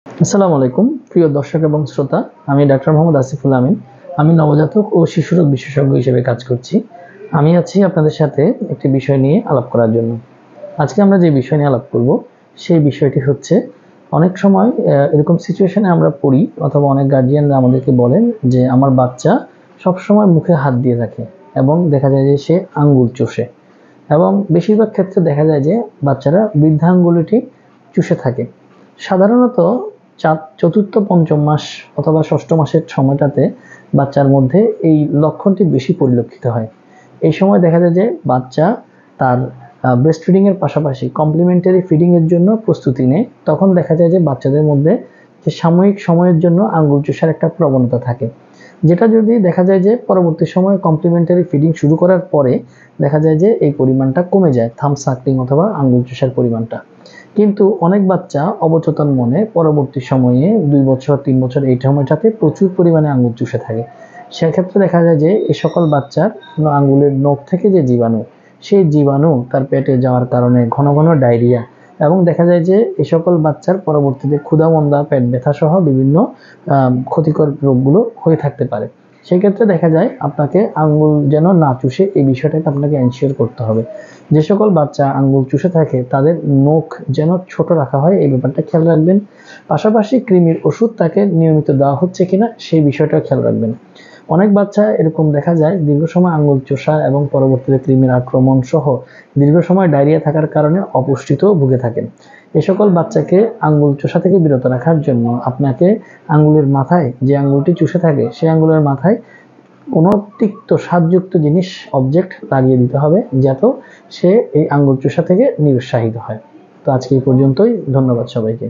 আসসালামু আলাইকুম প্রিয় দর্শক এবং শ্রোতা, আমি ডাক্তার মোহাম্মদ আসিফুল আমিন। আমি নবজাতক ও শিশুরোগ বিশেষজ্ঞ হিসেবে কাজ করছি। আমি আছি আপনাদের সাথে একটি বিষয় নিয়ে আলাপ করার জন্য। আজকে আমরা যে বিষয় নিয়ে আলাপ করব সেই বিষয়টি হচ্ছে, অনেক সময় এরকম সিচুয়েশনে আমরা পড়ি অথবা অনেক গার্জিয়ানরা আমাদেরকে বলেন যে আমার বাচ্চা সবসময় মুখে হাত দিয়ে রাখে এবং দেখা যায় যে সে আঙ্গুল চষে, এবং বেশিরভাগ ক্ষেত্রে দেখা যায় যে বাচ্চারা বৃদ্ধাঙ্গুলিটি চুষে থাকে। সাধারণত চতুর্থ পঞ্চম মাস অথবা ষষ্ঠ মাসের সময়টাতে বাচ্চার মধ্যে এই লক্ষণটি বেশি পরিলক্ষিত হয়। এই সময় দেখা যায় যে বাচ্চা তার ব্রেস্ট ফিডিংয়ের পাশাপাশি কমপ্লিমেন্টারি ফিডিংয়ের জন্য প্রস্তুতি নেয়। তখন দেখা যায় যে বাচ্চাদের মধ্যে যে সাময়িক সময়ের জন্য আঙ্গুল চুষার একটা প্রবণতা থাকে, যেটা যদি দেখা যায় যে পরবর্তী সময়ে কমপ্লিমেন্টারি ফিডিং শুরু করার পরে দেখা যায় যে এই পরিমাণটা কমে যায়, থাম্ব সাকলিং অথবা আঙ্গুল চুষার পরিমাণটা। কিন্তু অনেক বাচ্চা অবচেতন মনে পরবর্তী সময়ে 2 বছর 3 বছর এই সময়টাতে প্রচুর পরিমাণে আঙ্গুল চুষে থাকে। সেক্ষেত্রে দেখা যায় যে এই সকল বাচ্চার আঙ্গুলের নখ থেকে যে জীবাণু, সেই জীবাণু তার পেটে যাওয়ার কারণে ঘন ঘন ডায়রিয়া, এবং দেখা যায় যে এই সকল বাচ্চার পরবর্তীতে ক্ষুধামন্দা, পেট ব্যথা সহ বিভিন্ন ক্ষতিকর রোগগুলো হয়ে থাকতে পারে। সেক্ষেত্রে দেখা যায় আপনাকে আঙ্গুল যেন না চুষে এই বিষয়টাকে আপনাকে এনশিওর করতে হবে। যে সকল বাচ্চা আঙ্গুল চুষে থাকে তাদের নখ যেন ছোট রাখা হয়, এই ব্যাপারটা খেয়াল রাখবেন। পাশাপাশি কৃমির ওষুধ তাকে নিয়মিত দেওয়া হচ্ছে কিনা সেই বিষয়টা খেয়াল রাখবেন। অনেক বাচ্চা এরকম দেখা যায় দীর্ঘ সময় আঙ্গুল চোষা এবং পরবর্তীতে কৃমির আক্রমণ সহ দীর্ঘ সময় ডায়রিয়া থাকার কারণে অপুষ্টিতেও ভুগে থাকেন। এ সকল বাচ্চাকে আঙ্গুল চোষা থেকে বিরত রাখার জন্য আপনাকে আঙ্গুলের মাথায় যে আঙ্গুলটি চুষে থাকে সেই আঙ্গুলের মাথায় কোনো তিক্ত স্বাদযুক্ত জিনিস, অবজেক্ট লাগিয়ে দিতে হবে, যাতে সে এই আঙ্গুল চুষা থেকে নিরুৎসাহিত হয়। তো আজকে এই পর্যন্তই। ধন্যবাদ সবাইকে।